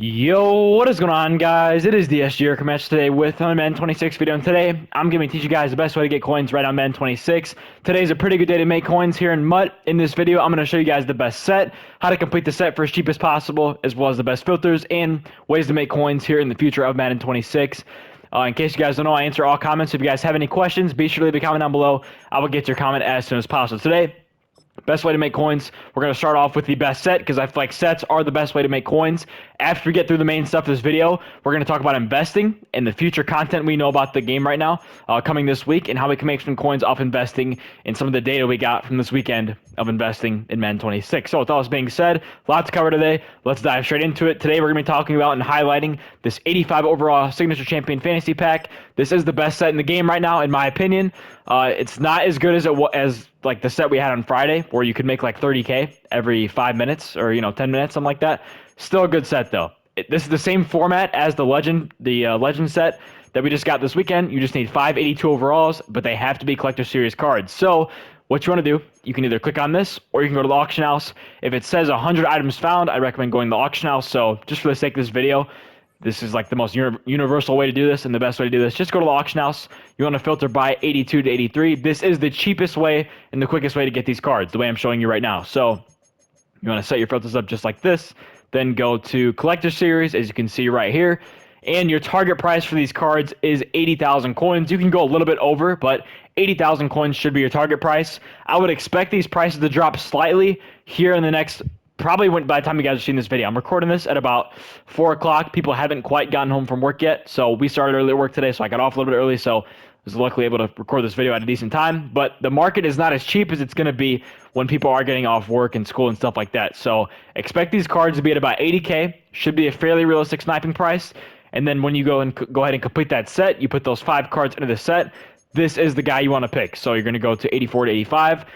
Yo, what is going on, guys? It is the SGR Command today with another Madden 26 video, and today I'm going to teach you guys the best way to get coins right on Madden 26. Today's a pretty good day to make coins here in MUT. In this video, I'm going to show you guys the best set, how to complete the set for as cheap as possible, as well as the best filters and ways to make coins here in the future of Madden 26. In case you guys don't know, I answer all comments. If you guys have any questions, be sure to leave a comment down below. I will get to your comment as soon as possible. Today, best way to make coins, we're going to start off with the best set because I feel like sets are the best way to make coins. After we get through the main stuff of this video, we're going to talk about investing and the future content we know about the game right now coming this week and how we can make some coins off investing and some of the data we got from this weekend of investing in Madden 26. So with all this being said, a lot to cover today. Let's dive straight into it. Today we're going to be talking about and highlighting this 85 overall Signature Champion Fantasy Pack. This is the best set in the game right now, in my opinion. It's not as good as like the set we had on Friday, where you could make like 30K every 5 minutes or 10 minutes, something like that. Still a good set though. This is the same format as the Legend set that we just got this weekend. You just need 582 overalls, but they have to be Collector Series cards. So what you want to do, you can either click on this or you can go to the auction house. If it says 100 items found, I recommend going to the auction house. So just for the sake of this video, this is like the most universal way to do this and the best way to do this. Just go to the auction house. You want to filter by 82 to 83. This is the cheapest way and the quickest way to get these cards, the way I'm showing you right now. So you want to set your filters up just like this. Then go to Collector Series, as you can see right here. And your target price for these cards is 80,000 coins. You can go a little bit over, but 80,000 coins should be your target price. I would expect these prices to drop slightly here in the next, probably by the time you guys are seeing this video. I'm recording this at about 4 o'clock. People haven't quite gotten home from work yet, so we started early at work today, so I got off a little bit early, so I was luckily able to record this video at a decent time. But the market is not as cheap as it's going to be when people are getting off work and school and stuff like that. So expect these cards to be at about 80K. Should be a fairly realistic sniping price. And then when you go ahead and complete that set, you put those 5 cards into the set. This is the guy you want to pick. So you're going to go to 84 to 85.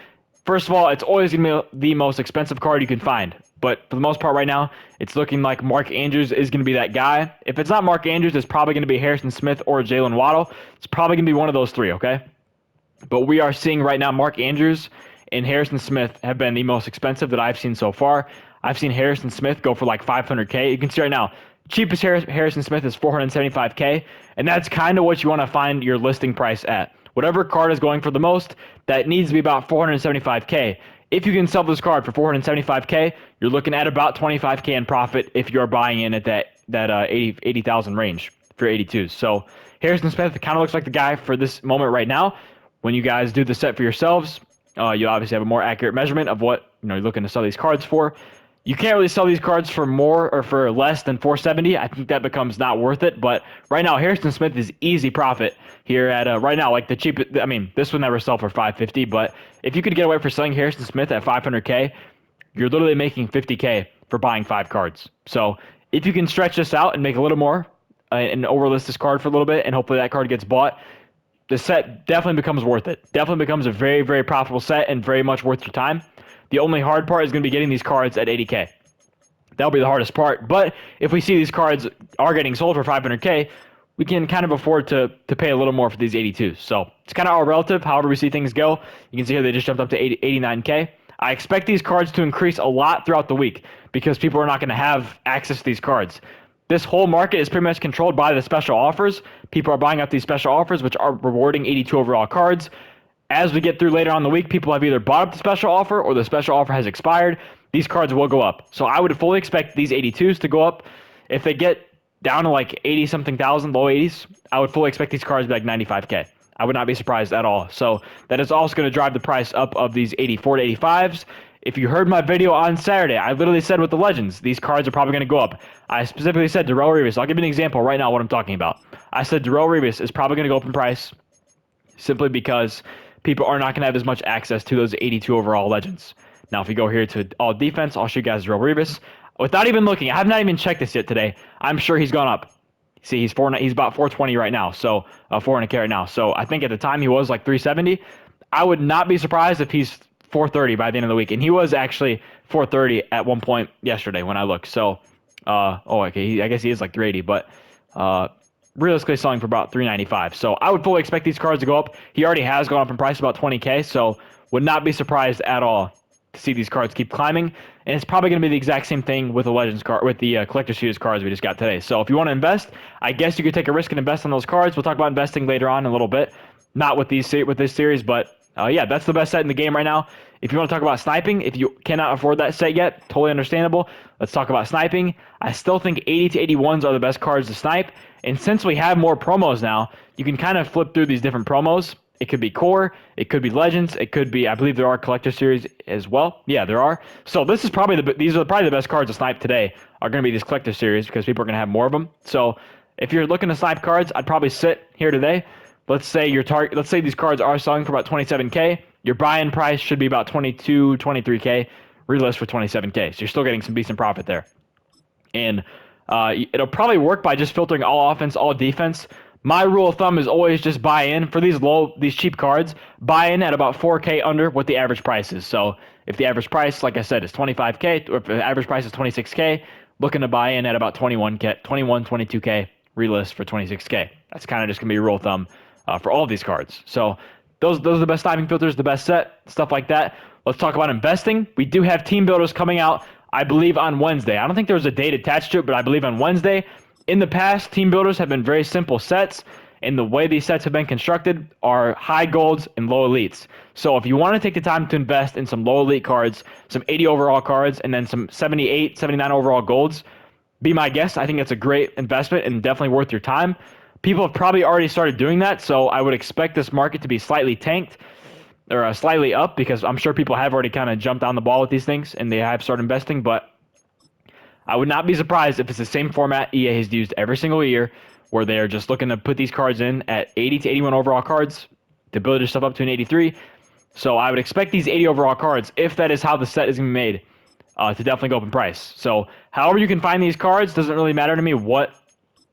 First of all, it's always going to be the most expensive card you can find. But for the most part right now, it's looking like Mark Andrews is going to be that guy. If it's not Mark Andrews, it's probably going to be Harrison Smith or Jalen Waddle. It's probably going to be one of those three, okay? But we are seeing right now Mark Andrews and Harrison Smith have been the most expensive that I've seen so far. I've seen Harrison Smith go for like 500K. You can see right now, cheapest Harrison Smith is 475K, and that's kind of what you want to find your listing price at. Whatever card is going for the most, that needs to be about 475K. If you can sell this card for 475K, you're looking at about 25K in profit if you're buying in at that 80,000 range for 82s. So Harrison Smith kind of looks like the guy for this moment right now. When you guys do the set for yourselves, you obviously have a more accurate measurement of what you're looking to sell these cards for. You can't really sell these cards for more or for less than 470. I think that becomes not worth it. But right now, Harrison Smith is easy profit here at right now, like the cheapest. I mean, this would never sell for 550. But if you could get away for selling Harrison Smith at 500K, you're literally making 50K for buying 5 cards. So if you can stretch this out and make a little more and overlist this card for a little bit, and hopefully that card gets bought, the set definitely becomes worth it. Definitely becomes a very, very profitable set and very much worth your time. The only hard part is going to be getting these cards at 80K. That'll be the hardest part. But if we see these cards are getting sold for 500K, we can kind of afford to pay a little more for these 82s. So it's kind of all relative, however we see things go. You can see here they just jumped up to 89K. I expect these cards to increase a lot throughout the week because people are not going to have access to these cards. This whole market is pretty much controlled by the special offers. People are buying up these special offers, which are rewarding 82 overall cards. As we get through later on in the week, people have either bought up the special offer or the special offer has expired. These cards will go up. So I would fully expect these 82s to go up. If they get down to like 80-something thousand, low 80s, I would fully expect these cards to be like 95K. I would not be surprised at all. So that is also going to drive the price up of these 84 to 85s. If you heard my video on Saturday, I literally said with the Legends, these cards are probably going to go up. I specifically said Darrelle Revis. I'll give you an example right now what I'm talking about. I said Darrelle Revis is probably going to go up in price simply because people are not going to have as much access to those 82 overall Legends. Now, if you go here to all defense, I'll show you guys Darrelle Revis. Without even looking, I have not even checked this yet today. I'm sure he's gone up. See, he's about 420 right now, so 400K right now. So I think at the time he was like 370. I would not be surprised if he's 430 by the end of the week, and he was actually 430 at one point yesterday when I looked. So, okay, I guess he is like 380, but realistically selling for about 395. So I would fully expect these cards to go up. He already has gone up in price about 20K, so would not be surprised at all to see these cards keep climbing. And it's probably going to be the exact same thing with the Legends card, with the Collector Series cards we just got today. So if you want to invest, I guess you could take a risk and invest on those cards. We'll talk about investing later on in a little bit. Not with this series, but yeah, that's the best set in the game right now. If you want to talk about sniping, if you cannot afford that set yet, totally understandable. Let's talk about sniping. I still think 80 to 81s are the best cards to snipe. And since we have more promos now, you can kind of flip through these different promos. It could be core, it could be legends, it could be, I believe there are collector series as well. Yeah, there are. So this is probably these are probably the best cards to snipe today are going to be these collector series because people are going to have more of them. So if you're looking to snipe cards, I'd probably sit here today. Let's say let's say these cards are selling for about 27K. Your buy-in price should be about 22, 23K. Relist for 27K. So you're still getting some decent profit there. And it'll probably work by just filtering all offense, all defense. My rule of thumb is always just buy in for these cheap cards. Buy in at about 4K under what the average price is. So if the average price, like I said, is 25K, or if the average price is 26K, looking to buy in at about 21K, 22K. Relist for 26K. That's kind of just gonna be a rule of thumb for all of these cards. So those are the best sniping filters, the best set, stuff like that. Let's talk about investing. We do have team builders coming out, I believe, on Wednesday. I don't think there was a date attached to it, but I believe on Wednesday. In the past, team builders have been very simple sets, and the way these sets have been constructed are high golds and low elites. So if you want to take the time to invest in some low elite cards, some 80 overall cards, and then some 78, 79 overall golds, be my guest. I think that's a great investment and definitely worth your time. People have probably already started doing that, so I would expect this market to be slightly tanked or slightly up because I'm sure people have already kind of jumped on the ball with these things and they have started investing, but I would not be surprised if it's the same format EA has used every single year where they're just looking to put these cards in at 80 to 81 overall cards to build yourself up to an 83. So I would expect these 80 overall cards, if that is how the set is going to be made, to definitely go up in price. So however you can find these cards, doesn't really matter to me what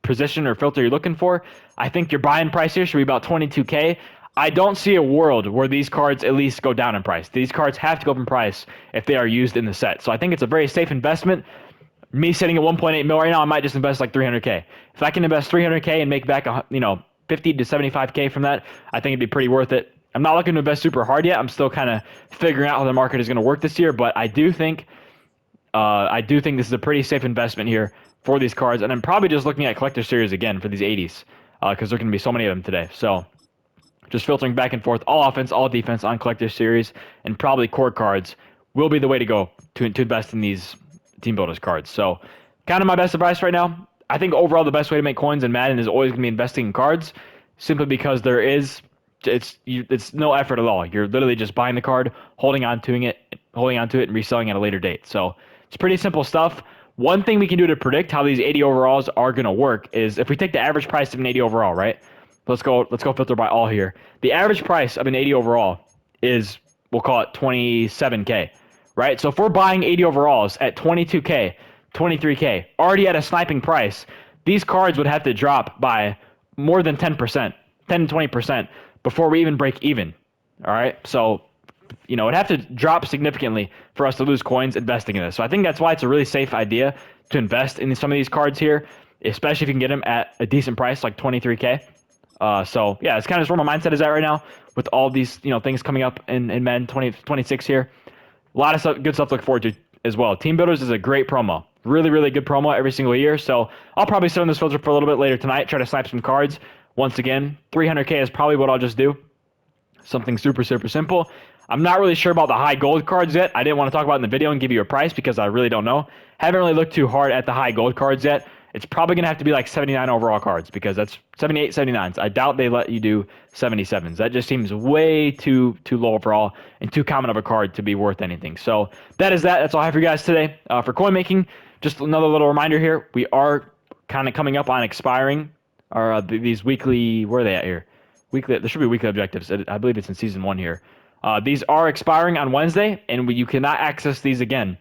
position or filter you're looking for. I think your buy-in price here should be about 22K. I don't see a world where these cards at least go down in price. These cards have to go up in price if they are used in the set. So I think it's a very safe investment. Me sitting at 1.8 mil right now, I might just invest like 300K. If I can invest 300K and make back 50 to 75K from that, I think it'd be pretty worth it. I'm not looking to invest super hard yet. I'm still kind of figuring out how the market is going to work this year, but I do think this is a pretty safe investment here for these cards, and I'm probably just looking at collector series again for these 80s because there are going to be so many of them today. So just filtering back and forth, all offense, all defense on collector series, and probably core cards will be the way to go to invest in these team builders cards. So kind of my best advice right now. I think overall the best way to make coins in Madden is always going to be investing in cards, simply because it's no effort at all. You're literally just buying the card, holding on to it, and reselling at a later date. So it's pretty simple stuff. One thing we can do to predict how these 80 overalls are going to work is if we take the average price of an 80 overall, right? Let's go filter by all here. The average price of an 80 overall is, we'll call it 27K, right? So if we're buying 80 overalls at 22K, 23K, already at a sniping price, these cards would have to drop by more than 10%, 10 to 20% before we even break even. All right. So, it'd have to drop significantly for us to lose coins investing in this. So I think that's why it's a really safe idea to invest in some of these cards here, especially if you can get them at a decent price, like 23K. So yeah, it's kind of just where my mindset is at right now with all these, things coming up in Madden 2026 here. A lot of good stuff to look forward to as well. Team Builders is a great promo. Really, really good promo every single year. So I'll probably sit on this filter for a little bit later tonight, try to snipe some cards. Once again, 300K is probably what I'll just do. Something super, super simple. I'm not really sure about the high gold cards yet. I didn't want to talk about it in the video and give you a price because I really don't know. Haven't really looked too hard at the high gold cards yet. It's probably going to have to be like 79 overall cards because that's 78, 79s. I doubt they let you do 77s. That just seems way too low overall and too common of a card to be worth anything. So that's all I have for you guys today. For coin making, just another little reminder here. We are kind of coming up on expiring these weekly, where are they at here? There should be weekly objectives. I believe it's in season 1 here. These are expiring on Wednesday, and you cannot access these again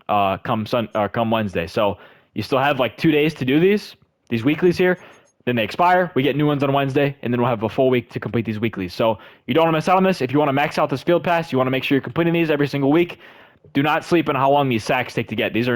come Wednesday. So you still have like 2 days to do these weeklies here. Then they expire. We get new ones on Wednesday, and then we'll have a full week to complete these weeklies. So you don't want to miss out on this. If you want to max out this field pass, you want to make sure you're completing these every single week. Do not sleep on how long these sacks take to get. This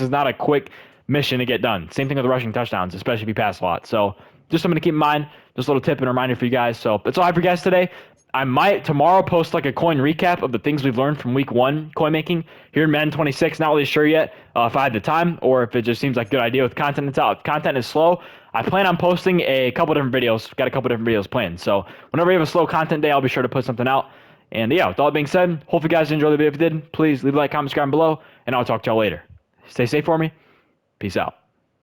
is not a quick mission to get done. Same thing with the rushing touchdowns, especially if you pass a lot. So just something to keep in mind. Just a little tip and reminder for you guys. So that's all I have for you guys today. I might tomorrow post like a coin recap of the things we've learned from week 1 coin making here in Madden 26. Not really sure yet if I have the time or if it just seems like a good idea with content that's out. If content is slow, I plan on posting a couple different videos. Got a couple different videos planned. So whenever you have a slow content day, I'll be sure to put something out. And yeah, with all that being said, hope you guys enjoyed the video. If you did, please leave a like, comment, subscribe below, and I'll talk to y'all later. Stay safe for me. Peace out.